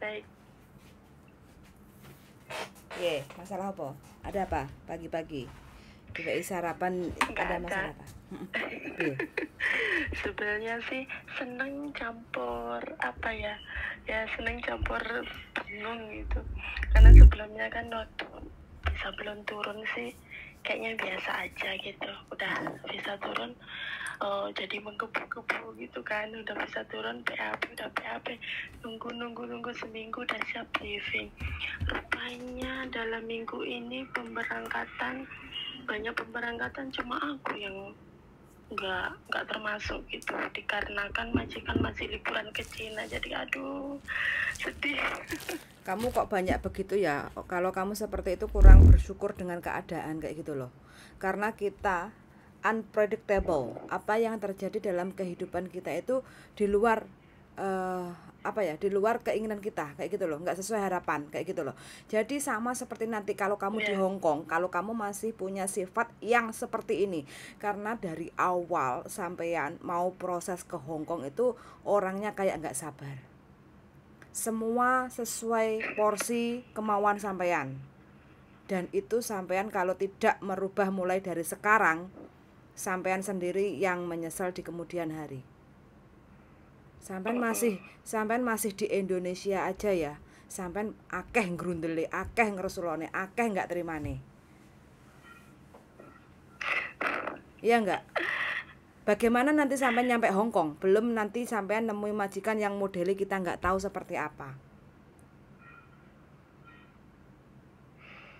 baik. Masalah apa? Ada apa pagi-pagi? Tiba sarapan Nggak ada ada. masalah apa? Piye? Sebenarnya sih seneng campur apa ya? Ya seneng campur bingung gitu. Karena sebelumnya kan waktu bisa belum turun sih kayaknya biasa aja gitu. Udah bisa turun, jadi menggebu-gebu gitu kan. Udah bisa turun PAP, nunggu seminggu udah siap briefing. Rupanya dalam minggu ini banyak pemberangkatan, cuma aku yang nggak termasuk gitu, dikarenakan majikan masih liburan ke Cina. Jadi aduh sedih. Kamu kok banyak begitu ya? Kalau kamu seperti itu kurang bersyukur dengan keadaan kayak gitu loh. Karena kita unpredictable. Apa yang terjadi dalam kehidupan kita itu di luar di luar keinginan kita kayak gitu loh, nggak sesuai harapan kayak gitu loh. Jadi sama seperti nanti kalau kamu di Hong Kong, kalau kamu masih punya sifat yang seperti ini, karena dari awal sampean mau proses ke Hong Kong itu orangnya kayak nggak sabar. Semua sesuai porsi kemauan sampean. Dan itu sampean kalau tidak merubah mulai dari sekarang, sampean sendiri yang menyesal di kemudian hari. Sampean masih di Indonesia aja ya. Sampean akeh ngrundele, akeh ngresulone, akeh nggak terimane. Iya enggak? Bagaimana nanti sampai nyampe Hong Kong? Belum nanti sampean nemuin majikan yang modeli kita nggak tahu seperti apa.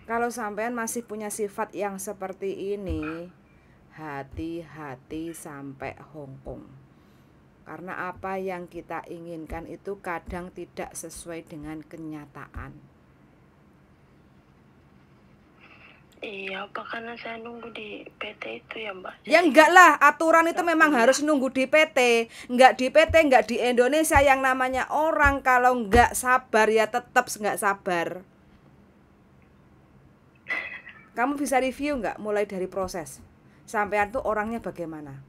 Kalau sampean masih punya sifat yang seperti ini, hati-hati sampai Hong Kong. Karena apa yang kita inginkan itu kadang tidak sesuai dengan kenyataan. Iya, apa karena saya nunggu di PT itu ya Mbak? Ya enggak lah, aturan itu memang harus nunggu di PT. Enggak di PT, enggak di Indonesia. Yang namanya orang kalau enggak sabar ya tetap enggak sabar. Kamu bisa review enggak mulai dari proses? Sampean tuh orangnya bagaimana?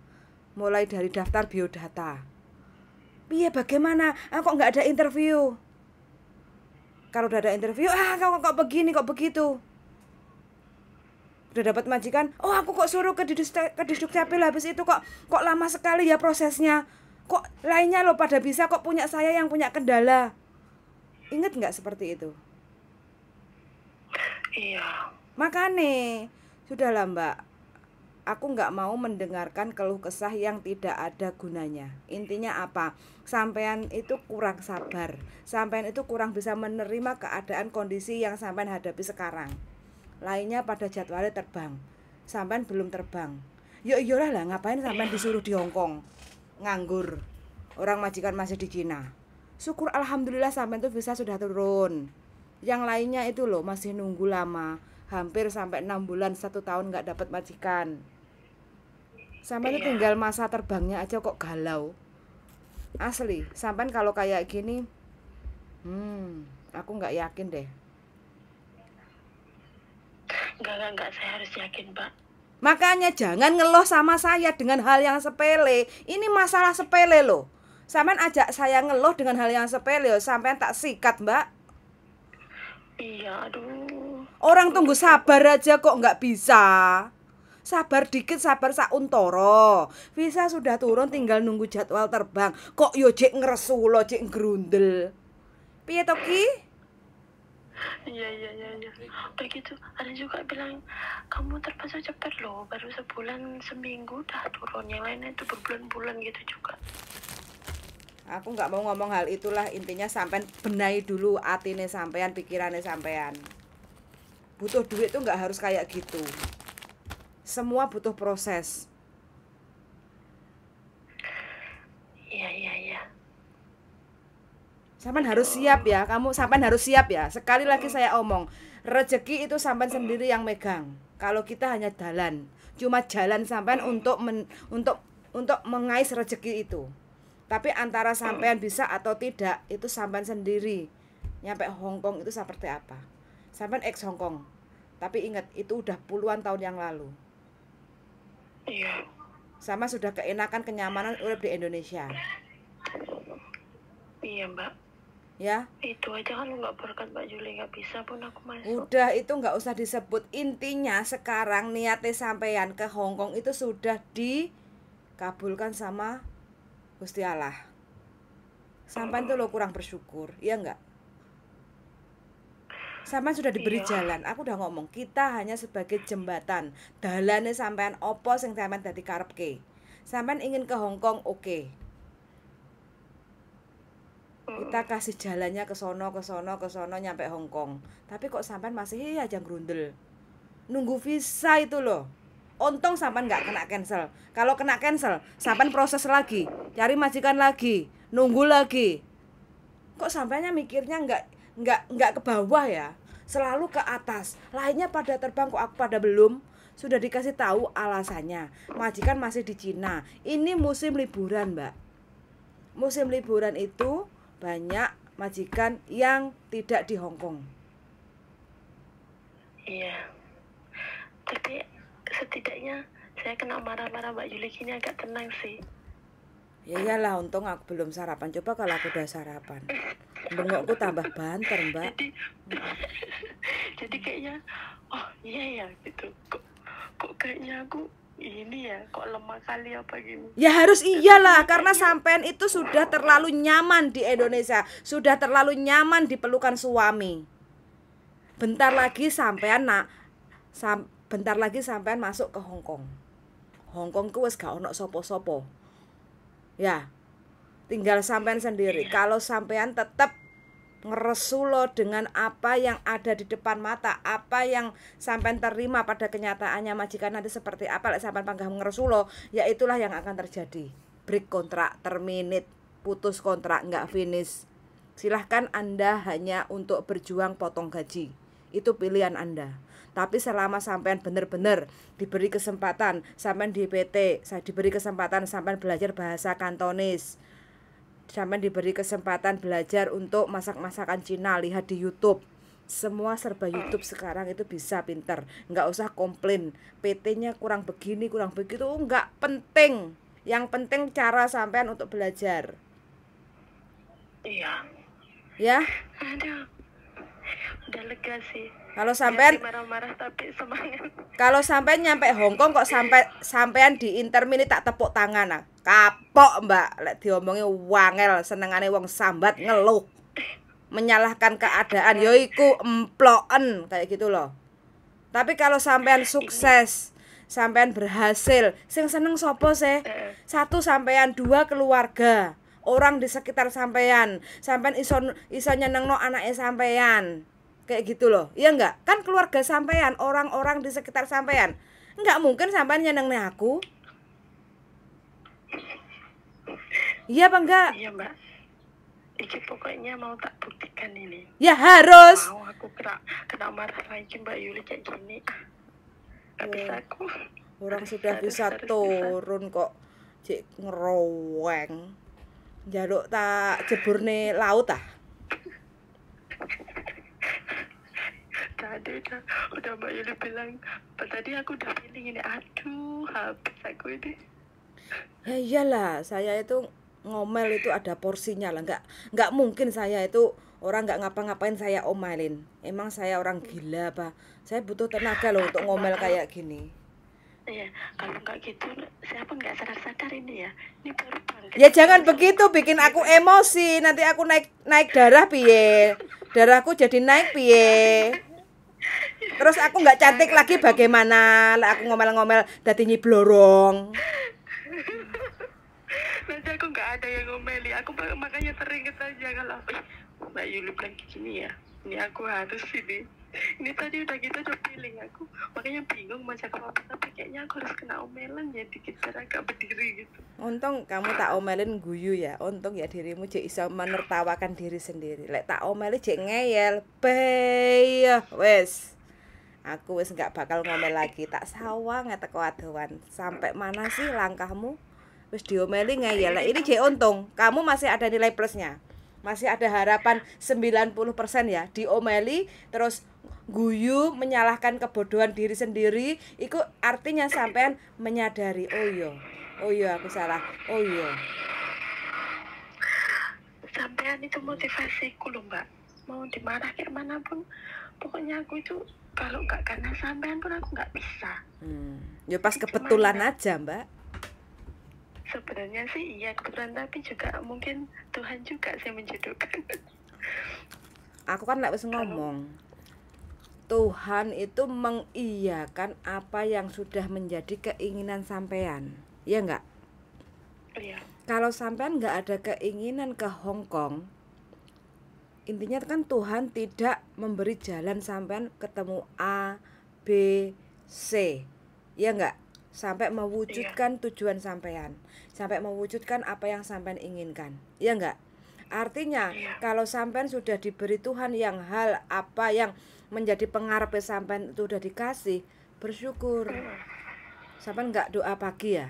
Mulai dari daftar biodata. Iya bagaimana? Kok enggak ada interview? Kalau udah ada interview, kok begini, kok begitu? Udah dapat majikan, aku kok suruh ke Dukcapil, habis itu kok lama sekali ya prosesnya. Kok lainnya lo pada bisa, kok punya saya yang punya kendala. Ingat nggak seperti itu? Iya. Makanya sudahlah Mbak, aku nggak mau mendengarkan keluh kesah yang tidak ada gunanya. Intinya apa? Sampean itu kurang sabar, sampean itu kurang bisa menerima keadaan kondisi yang sampean hadapi sekarang. Lainnya pada jadwalnya terbang, sampean belum terbang. Ya iyalah lah, ngapain sampean disuruh di Hong Kong nganggur, orang majikan masih di Cina. Syukur alhamdulillah sampean tuh visa sudah turun. Yang lainnya itu loh masih nunggu lama, hampir sampai 6 bulan 1 tahun nggak dapat majikan. Sampean tuh tinggal masa terbangnya aja kok galau. Asli, sampean kalau kayak gini, aku nggak yakin deh. Enggak, saya harus yakin, Mbak. Makanya jangan ngeluh sama saya dengan hal yang sepele. Ini masalah sepele loh. Sampean ajak saya ngeluh dengan hal yang sepele, sampean tak sikat, Mbak. Iya, aduh. Orang tunggu sabar aja kok nggak bisa. Sabar dikit, sabar sauntoro. Visa sudah turun, tinggal nunggu jadwal terbang. Kok yo jek ngresulo, jek ngrundel. Piye to ki? Iya. Udah gitu, ada juga bilang kamu terpaksa cepat loh, baru sebulan seminggu udah turun, yang lainnya itu berbulan-bulan gitu juga. Aku nggak mau ngomong hal itulah, intinya sampean benahi dulu atine sampean, pikirannya sampean. Butuh duit tuh nggak harus kayak gitu. Semua butuh proses. Iya. Sampean harus siap ya, sampean harus siap ya. Sekali lagi saya omong, rezeki itu sampean sendiri yang megang. Kalau kita hanya jalan, cuma jalan sampean untuk mengais rezeki itu. Tapi antara sampean bisa atau tidak itu sampean sendiri. Nyampe Hong Kong itu seperti apa? Sampean ex Hong Kong. Tapi ingat itu udah puluhan tahun yang lalu. Iya. Sama sudah keenakan kenyamanan urip di Indonesia. Iya, Mbak. Ya. Itu aja kalau nggak berkat Mbak Juli nggak bisa pun aku masuk. Udah itu nggak usah disebut. Intinya sekarang niatnya sampean ke Hong Kong itu sudah dikabulkan sama Gusti Allah. Sampean tuh lo kurang bersyukur, iya nggak? Sampean sudah diberi Iya. jalan. Aku udah ngomong, kita hanya sebagai jembatan. Dalane sampean opo sing sampean dadi karepke. Sampean ingin ke Hong Kong, oke. Kita kasih jalannya ke sono nyampe Hong Kong. Tapi kok sampean masih aja grundel. Nunggu visa itu loh. Untung sampean nggak kena cancel. Kalau kena cancel, sampean proses lagi, cari majikan lagi, nunggu lagi. Kok sampainya mikirnya nggak ke bawah ya, selalu ke atas. Lainnya pada terbang, kok aku pada belum. Sudah dikasih tahu alasannya, majikan masih di Cina. Ini musim liburan, Mbak. Musim liburan itu banyak majikan yang tidak di Hong Kong. Iya. Tapi setidaknya saya kena marah-marah Mbak Juli gini agak tenang sih. Ya iyalah, untung aku belum sarapan. Coba kalau aku udah sarapan, bengokku tambah banter, Mbak. Jadi kayaknya oh iya ya gitu. Kok kayaknya aku ini ya, kok lemah kali apa gini. Ya harus iyalah, karena sampean itu sudah terlalu nyaman di Indonesia, sudah terlalu nyaman di pelukan suami. Bentar lagi sampean bentar lagi sampean masuk ke Hong Kong. Hong Kong ku wis gak ono sopo-sopo. Ya, tinggal sampean sendiri. Kalau sampean tetap ngeresulo dengan apa yang ada di depan mata, apa yang sampean terima pada kenyataannya majikan nanti seperti apa, lek sampean panggah ngeresulo, ya itulah yang akan terjadi. Break kontrak, terminate, putus kontrak, nggak finish. Silahkan Anda hanya untuk berjuang potong gaji. Itu pilihan Anda. Tapi selama sampean benar-benar diberi kesempatan, sampean di PT, saya diberi kesempatan sampean belajar bahasa Kantonis, sampean diberi kesempatan belajar untuk masak-masakan Cina, lihat di YouTube. Semua serba YouTube sekarang itu bisa pinter. Nggak usah komplain, PT-nya kurang begini, kurang begitu, nggak penting. Yang penting cara sampean untuk belajar. Iya. Ya. Aduh. Udah lega sih. Kalau sampean marah-marah tapi semangat. Kalau sampean nyampe Hong Kong kok sampean di intermini tak tepuk tangan ah. Kapok, Mbak. Lek diomongi wangel, senengane wong sambat ngeluh. Menyalahkan keadaan yo iku emploken kayak gitu loh. Tapi kalau sampean sukses, sampean berhasil, sing seneng sopo sih? Satu, sampean, dua, keluarga. Orang di sekitar sampean iso nyenengno anake sampean. Kayak gitu loh. Iya enggak? Kan keluarga sampean, orang-orang di sekitar sampean. Enggak mungkin sampean nyenengne aku. Iya apa enggak? Iya Mbak. Iki pokoknya mau tak buktikan ini. Ya harus. Mau aku kena marah lagi Mbak Yuli kayak gini. Gak bisa aku. Orang sudah bisa turun kok cek ngeroweng. Jaluk tak jeburne laut ah. Tadi udah Mbak Yuli bilang, tadi aku udah feeling ini, aduh habis aku ini. Ya iyalah, saya itu ngomel itu ada porsinya lah, nggak mungkin saya itu orang nggak ngapa-ngapain saya omelin. Emang saya orang gila apa? Saya butuh tenaga loh untuk ngomel kayak gini. Iya, kalau nggak gitu, saya pun nggak sadar ini ya. Ini baru bangkit. Ya jangan begitu, bikin aku emosi. Nanti aku naik darah piye? Darahku jadi naik piye? Terus aku nggak cantik lagi bagaimana? Lah aku ngomel-ngomel dadi nyiblorong. Nanti aku nggak ada yang ngomeli. Aku makanya teringat aja kalau Mbak Yuli bilang gini ya. Ini aku harus ini. Ini tadi udah gitu udah feeling aku. Makanya bingung mau cakap apa, tapi kayaknya aku harus kena omelan ya dikit biar agak berdiri gitu. Untung kamu tak omelin guyu ya. Untung ya dirimu cek iso menertawakan diri sendiri. Lek tak omeli cek ngeyel. Bey, wes. Aku wis nggak bakal ngomel lagi. Tak sawang teko adowan. Sampai mana sih langkahmu? Wis diomeli ngeyel. Ini cek untung. Kamu masih ada nilai plusnya. Masih ada harapan 90% ya. Diomeli terus guyu, menyalahkan kebodohan diri sendiri, itu artinya sampean menyadari, oh iya aku salah, oh iya. sampean itu motivasiku loh mbak, mau dimarah kayak manapun pokoknya aku itu kalau nggak karena sampean pun aku nggak bisa. Ya pas kebetulan aja mbak. Sebenarnya sih iya kebetulan, tapi juga mungkin Tuhan juga sih menjodohkan. Aku kan nggak bisa ngomong. Tuhan itu mengiyakan apa yang sudah menjadi keinginan sampean, ya nggak? Iya. Kalau sampean nggak ada keinginan ke Hong Kong, intinya kan Tuhan tidak memberi jalan sampean ketemu A, B, C, ya nggak? Sampai mewujudkan tujuan sampean, sampai mewujudkan apa yang sampean inginkan, ya nggak? Artinya kalau sampean sudah diberi Tuhan yang hal apa yang menjadi pengaruh sampean itu udah dikasih, bersyukur. Sampean nggak doa pagi ya?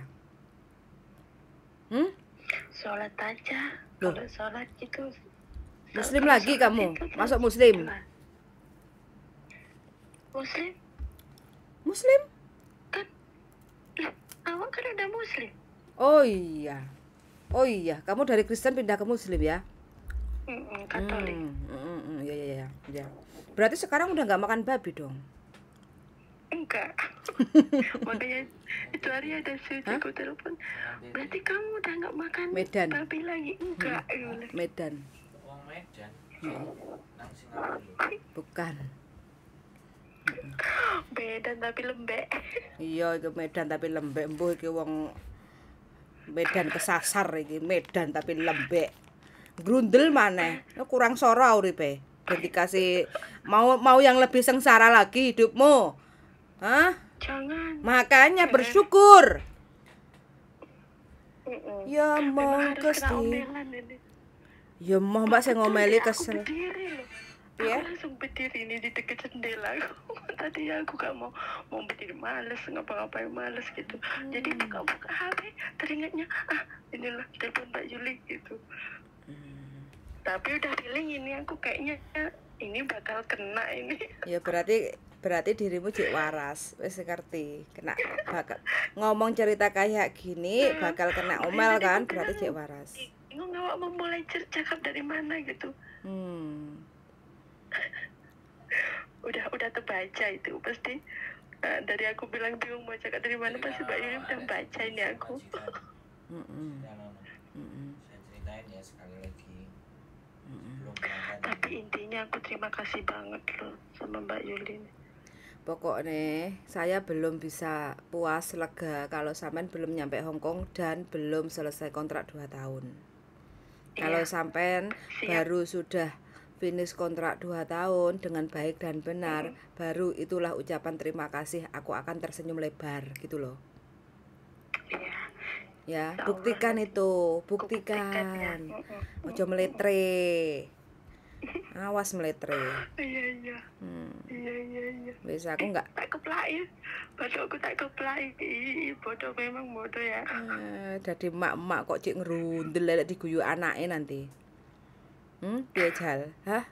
Sholat aja. Loh. Kalau sholat itu Muslim lagi kamu? Masuk Muslim? Muslim? Muslim? Kan awak kan udah Muslim. Oh iya, kamu dari Kristen pindah ke Muslim ya? Katolik. Ya. Berarti sekarang udah nggak makan babi dong? Enggak. Makanya itu hari ada aku telepon, berarti kamu udah nggak makan Medan. babi lagi? Enggak. Medan. Wong Medan. Nang Singapura. Bukan. Medan tapi lembek. Iya itu Medan tapi lembek. Mbuh iki wong Medan kesasar iki, Medan tapi lembek. Grundel maneh. Kurang sora uripe. Ben dikasih mau yang lebih sengsara lagi hidupmu. Hah? Jangan. Makanya bersyukur. Ya Memang mau harus kena kesti. omelan ini. Ya mau mbak saya ngomeli Aku kesel. berdiri loh. Iya? Aku langsung berdiri ini di dekat jendela. Tadi aku gak mau berdiri, males ngapa-ngapain, males gitu. Jadi buka-buka HP, teringatnya inilah telepon Mbak Juli gitu. Tapi udah feeling ini aku kayaknya ini bakal kena ini. Ya berarti dirimu cek waras, wis ngerti. Kena bakal ngomong cerita kayak gini bakal kena omel kan, berarti cek waras. Bingung awak mau mulai cakap dari mana gitu. Udah terbaca itu pasti. Dari aku bilang bingung mau cakap dari mana, pasti Mbak Yuli udah baca ini aku. Saya ceritain ya sekali lagi. Belum berangkat. Tapi intinya aku terima kasih banget loh sama Mbak Yuli. Pokoknya saya belum bisa puas lega kalau sampean belum nyampe Hong Kong dan belum selesai kontrak 2 tahun. Kalau sampean baru sudah finish kontrak 2 tahun dengan baik dan benar, baru itulah ucapan terima kasih, aku akan tersenyum lebar gitu loh. Ya, buktikan itu, buktikan. Ojo meletre. Awas meletre. Iya. Wis aku enggak tak keplai. Padahal aku tak keplai. Bodoh, memang bodoh ya. Jadi emak-emak kok cik ngerundel lek diguyu anake nanti. Piye Jal? Hah?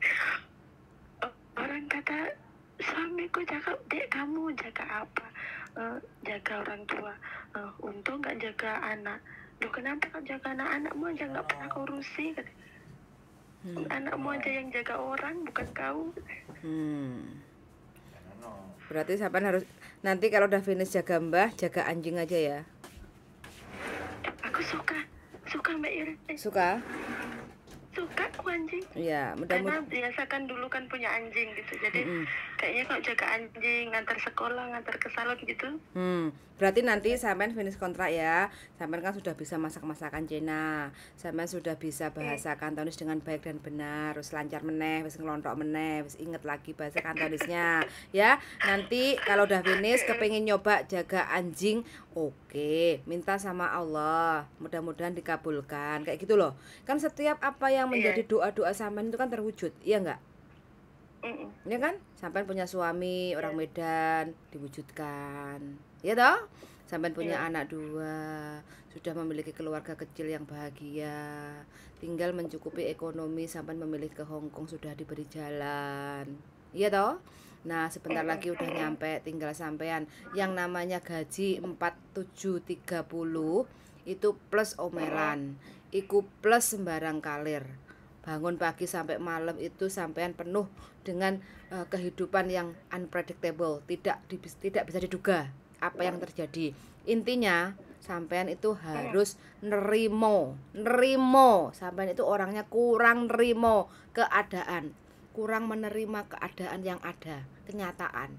Orang kata suamiku cakap, "Dek, kamu jaga apa? Jaga orang tua. Untung gak jaga anak. Loh kenapa kau jaga anak-anakmu aja gak pernah kau urusi?" Kata. Anakmu aja yang jaga orang, bukan kau. Berarti sampean harus nanti kalau udah finish jaga mbah, jaga anjing aja ya. Aku suka Mbak Yuri. Suka? Suka aku anjing. Iya, Karena mudah-mudahan. biasa kan dulu kan punya anjing gitu. Jadi kayaknya kalau jaga anjing, ngantar sekolah, ngantar ke salon gitu. Berarti nanti sampean finish kontrak ya. Sampean kan sudah bisa masak-masakan Cina. Sampean sudah bisa bahasa Kantonis dengan baik dan benar. Wis lancar meneh, wis ngelontok meneh, wis inget lagi bahasa Kantonisnya. Ya, nanti kalau udah finish kepengin nyoba jaga anjing, oke, minta sama Allah. Mudah-mudahan dikabulkan. Kayak gitu loh. Kan setiap apa yang menjadi doa-doa sampean itu kan terwujud. Iya enggak? Ini kan sampean punya suami orang Medan diwujudkan. Ya toh? Sampean punya anak 2, sudah memiliki keluarga kecil yang bahagia. Tinggal mencukupi ekonomi, sampean memilih ke Hong Kong sudah diberi jalan. Iya toh? Nah, sebentar lagi udah nyampe, tinggal sampean yang namanya gaji 4730 itu plus omelan. Iku plus sembarang kalir. bangun pagi sampai malam itu sampean penuh dengan kehidupan yang unpredictable, tidak bisa diduga apa yang terjadi. Intinya sampean itu harus nerimo. Sampean itu orangnya kurang nerimo keadaan, kurang menerima keadaan yang ada, kenyataan.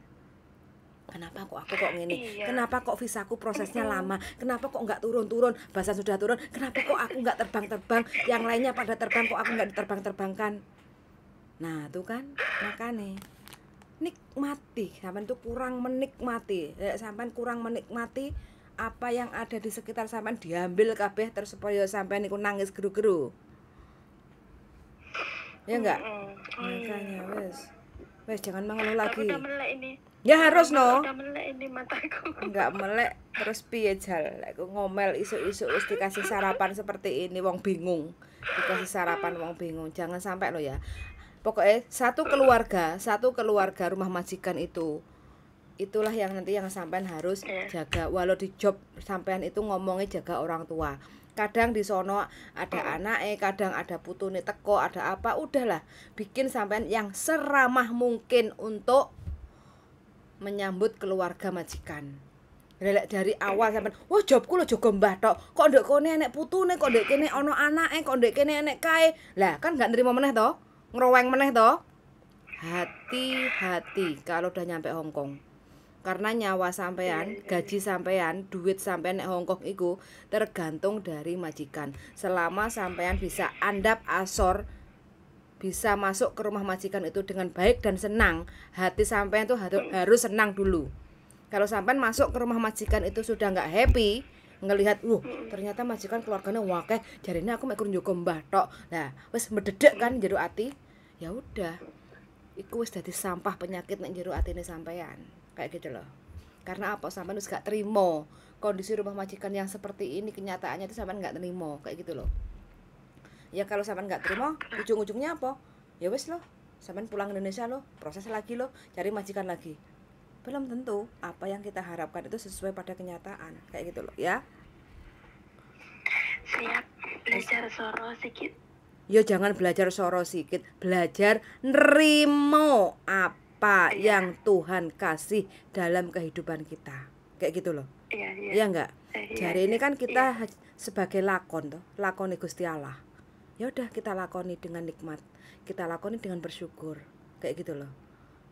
Kenapa kok aku kok gini? Iya. Kenapa kok visaku prosesnya lama? Kenapa kok nggak turun-turun? Bahasa sudah turun. Kenapa kok aku nggak terbang-terbang? Yang lainnya pada terbang, kok aku nggak diterbang-terbangkan? Nah, tuh kan makanya nikmati. Sampean tuh kurang menikmati. Sampean kurang menikmati apa yang ada di sekitar sampean, diambil kabeh terus supaya sampean niku nangis geru-geru. Ya enggak? Makanya wes jangan mengeluh lagi. Aku udah melek ini. Ya harus no. Udah melek ini mataku. Enggak melek terus piye jal. Aku ngomel isu-isu wis dikasih sarapan seperti ini wong bingung. Dikasih sarapan wong bingung. Jangan sampai lo ya. Pokoknya satu keluarga rumah majikan itulah yang nanti yang sampean harus jaga. Walau di job sampean itu ngomongnya jaga orang tua. Kadang di sono ada anake, kadang ada putune teko, ada apa, udahlah bikin sampean yang seramah mungkin untuk menyambut keluarga majikan. Dari awal sampean, wah jobku lho jaga mbah tok. Kok ndek kene enek putune, kok ndek kene ana anake, kok ndek kene enek kae. Lah kan gak nrimo meneh to? Ngroweng meneh to? Hati-hati kalau udah nyampe Hong Kong. Karena nyawa sampean, gaji sampean, duit sampean nek Hong Kong iku tergantung dari majikan. Selama sampean bisa andap asor, bisa masuk ke rumah majikan itu dengan baik dan senang, hati sampean tuh harus senang dulu. Kalau sampean masuk ke rumah majikan itu sudah nggak happy, ngelihat, ternyata majikan keluarganya wakeh, jarine aku mek kurang njogo mbah tok. Nah, wis mededek kan jero ati. Ya udah. Iku wis dadi sampah penyakit nek jero atine sampean. Kayak gitu loh. Karena apa? Sampean wis gak terima kondisi rumah majikan yang seperti ini, kenyataannya itu sampean gak terima, kayak gitu loh. Ya kalau sampean gak terima, ujung-ujungnya apa? Ya wis loh, sampean pulang Indonesia loh, proses lagi loh, cari majikan lagi. Belum tentu apa yang kita harapkan itu sesuai pada kenyataan, kayak gitu loh ya. Siap, belajar soro sedikit. Yo jangan belajar soro sikit, belajar nerimo apa yang Tuhan kasih dalam kehidupan kita. Kayak gitu loh. Iya enggak? Jari ini kan kita sebagai lakon toh, lakoni Gusti Allah. Ya udah kita lakoni dengan nikmat. Kita lakoni dengan bersyukur. Kayak gitu loh.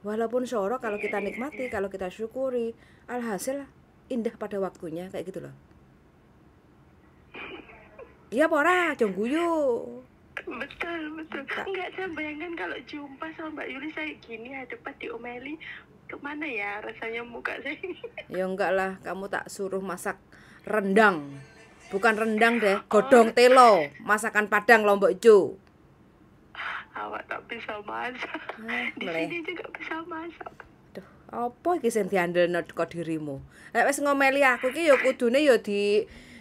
Walaupun soro kalau kita nikmati, kalau kita syukuri, alhasil indah pada waktunya, kayak gitu loh. Iya pora, jong guyu. Betul. Enggak, saya bayangkan kalau jumpa sama Mbak Yuli saya gini hadapan diomeli, kemana ya rasanya muka saya. Ya enggak lah, kamu tak suruh masak rendang. Bukan rendang deh, godong telo, masakan Padang Lombok Ju. Awak tak bisa masak. Di sini juga bisa masak. Aduh, apa iki sing diandelno kok dirimu? Lek wis ngomeli aku iki ya kudune ya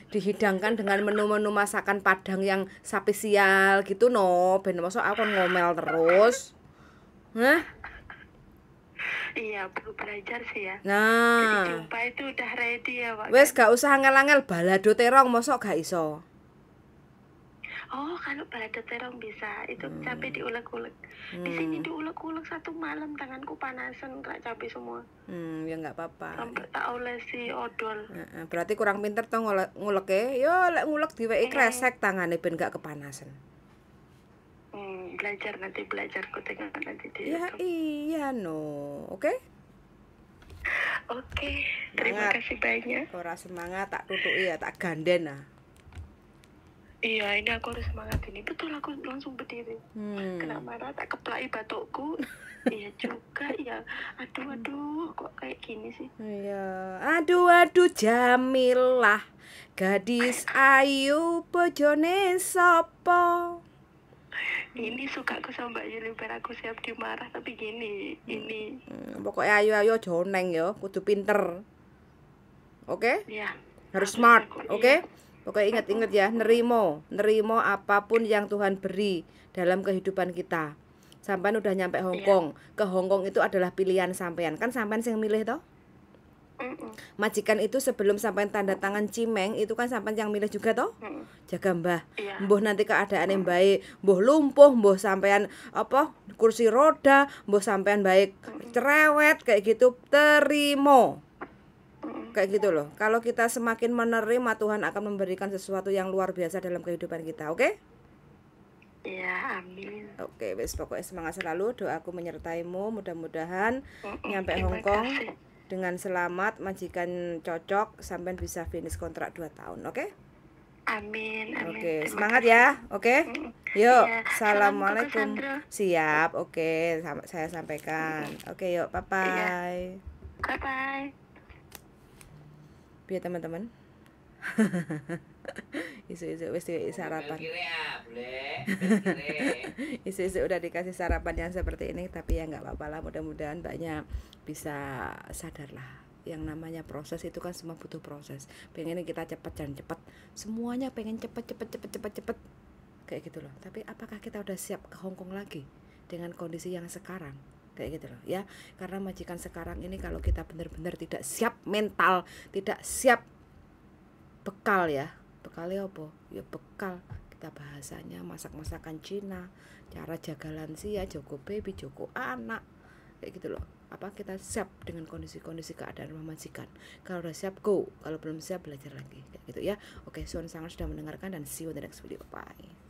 dihidangkan dengan menu-menu masakan Padang yang spesial gitu no, ben mosok aku ngomel terus. Hah? Iya, perlu belajar sih ya. Nah, jadi jumpa itu udah ready ya, Pak. Wes gak usah angel-angel balado terong mosok gak iso. Oh, kalau balado terong bisa. Itu cabai diulek-ulek. Di sini diulek-ulek satu malam, tanganku panasan kena cabai semua. Ya enggak apa-apa. Sampai tak olesi odol. Berarti kurang pinter to nguleke. Yo lek ngulek diweki kresek tangane ben gak kepanasan. Belajar ku tengok nanti di Ya YouTube. iya no. Oke? Oke, terima kasih banyak. Ora semangat tak tutuki ya, tak ganden ah. Iya, ini aku harus semangat ini. Betul, aku langsung berdiri. Kena marah, tak keplai batukku. Iya juga ya. Aduh, kok kayak gini sih? Iya. Aduh Jamilah, gadis ayu bojone sapa? Ini suka aku sama Mbak Yuli, biar aku siap dimarah. Tapi gini, ini. Pokoknya ayu aja oneng ya, kudu pinter. Oke? Ya. Harus smart, oke? Pokoknya ingat-ingat ya, nerimo apapun yang Tuhan beri dalam kehidupan kita. Sampean udah nyampe Hong Kong. Ke Hong Kong itu adalah pilihan sampean. Kan sampean sing milih toh? Majikan itu sebelum sampai tanda tangan cimeng itu kan sampai yang milih juga toh. Jaga mbah. Iya. Mbuh nanti keadaan yang baik, mbuh lumpuh, mbuh sampean apa kursi roda, mbuh sampean baik cerewet kayak gitu, terima. Kayak gitu loh. Kalau kita semakin menerima, Tuhan akan memberikan sesuatu yang luar biasa dalam kehidupan kita, oke? Iya, amin. Oke, wes pokoknya semangat selalu, doaku menyertaimu, mudah-mudahan nyampe Terima Hongkong kasih. dengan selamat, majikan cocok sampai bisa finish kontrak 2 tahun, oke? Amin, amin. Oke, Terima semangat kasih. ya, oke? Yuk, Iya, salam assalamualaikum. Koko Sandra. Siap, oke, saya sampaikan. Oke, yuk, bye bye. Bye-bye. Biar teman-teman. Isu-isu wis sarapan. Isu-isu udah dikasih sarapan yang seperti ini, tapi ya nggak apa-apa lah, mudah-mudahan mbaknya bisa sadar lah. Yang namanya proses itu kan semua butuh proses. Pengennya kita cepat dan cepat, semuanya pengen cepat kayak gitu loh. Tapi apakah kita udah siap ke Hongkong lagi dengan kondisi yang sekarang? Kayak gitu loh ya. Karena majikan sekarang ini kalau kita benar-benar tidak siap mental, tidak siap bekal ya. Bekalnya apa? Ya bekal. Kita bahasanya masak-masakan Cina, cara jaga lansia, jogo baby, jogo anak. Kayak gitu loh. Apa kita siap dengan kondisi-kondisi keadaan majikan? Kalau udah siap go, kalau belum siap belajar lagi kayak gitu ya. Oke, Sun sangat sudah mendengarkan dan see you in the next video. Bye.